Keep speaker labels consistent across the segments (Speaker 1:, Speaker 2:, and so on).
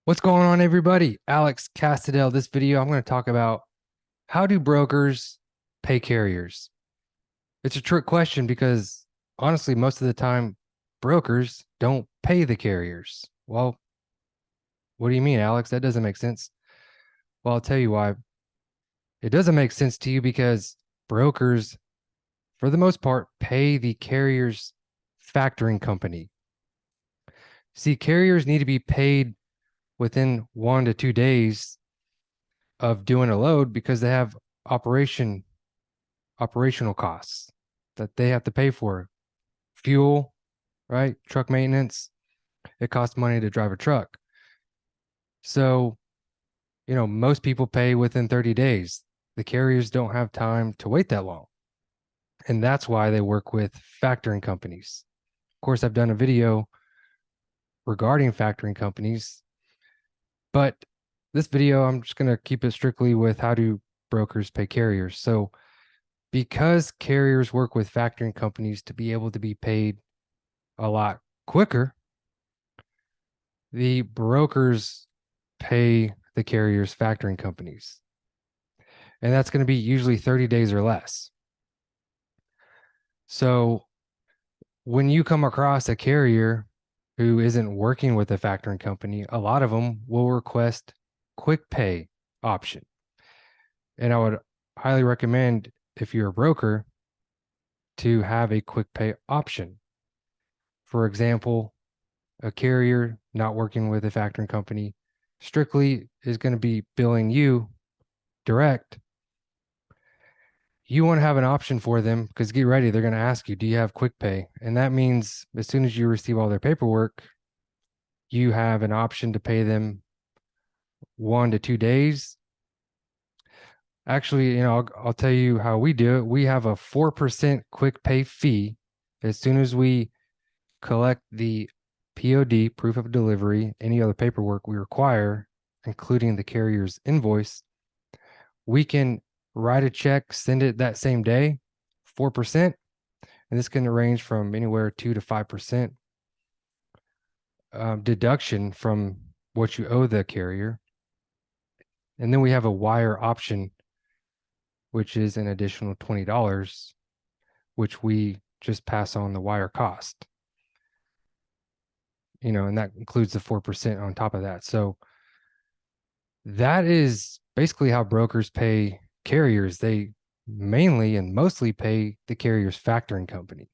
Speaker 1: What's going on, everybody? Alex Castadell. This video, I'm going to talk about how do brokers pay carriers? It's a trick question because honestly, most of the time, brokers don't pay the carriers. Well, what do you mean, Alex? That doesn't make sense. Well, I'll tell you why. It doesn't make sense to you because brokers, for the most part, pay the carrier's factoring company. See, carriers need to be paid within 1 to 2 days of doing a load because they have operational costs that they have to pay for. Fuel, right? Truck maintenance. It costs money to drive a truck. So, most people pay within 30 days. The carriers don't have time to wait that long. And that's why they work with factoring companies. Of course, I've done a video regarding factoring companies, but this video, I'm just going to keep it strictly with how do brokers pay carriers. So, because carriers work with factoring companies to be able to be paid a lot quicker, the brokers pay the carriers' factoring companies. And that's going to be usually 30 days or less. So when you come across a carrier who isn't working with a factoring company, a lot of them will request quick pay option. And I would highly recommend, if you're a broker, to have a quick pay option. For example, a carrier not working with a factoring company strictly is going to be billing you direct. You want to have an option for them because get ready, they're going to ask you, do you have quick pay? And that means as soon as you receive all their paperwork, you have an option to pay them 1 to 2 days. Actually, I'll tell you how we do it. We have a 4% quick pay fee as soon as we collect the POD, proof of delivery, any other paperwork we require, including the carrier's invoice. We can write a check, send it that same day, 4%, and this can range from anywhere 2 to 5% deduction from what you owe the carrier. And then we have a wire option, which is an additional $20, which we just pass on the wire cost. And that includes the 4% on top of that. So that is basically how brokers pay carriers. They mainly and mostly pay the carrier's factoring company.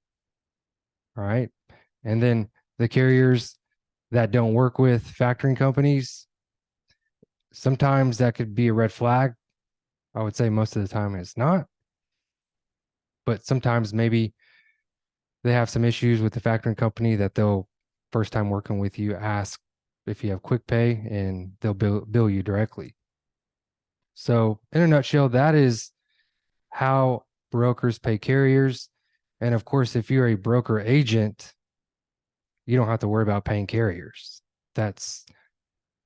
Speaker 1: All right. And then the carriers that don't work with factoring companies, sometimes that could be a red flag. I would say most of the time it's not. But sometimes maybe they have some issues with the factoring company that they'll, first time working with you, ask if you have quick pay and they'll bill you directly. So in a nutshell, that is how brokers pay carriers. And of course, if you're a broker agent, you don't have to worry about paying carriers. That's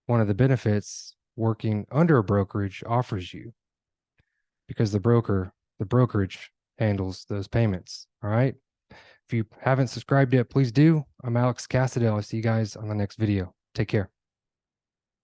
Speaker 1: one of the benefits working under a brokerage offers you, because the brokerage handles those payments. All right. If you haven't subscribed yet, please do. I'm Alex Castadell. I'll see you guys on the next video. Take care.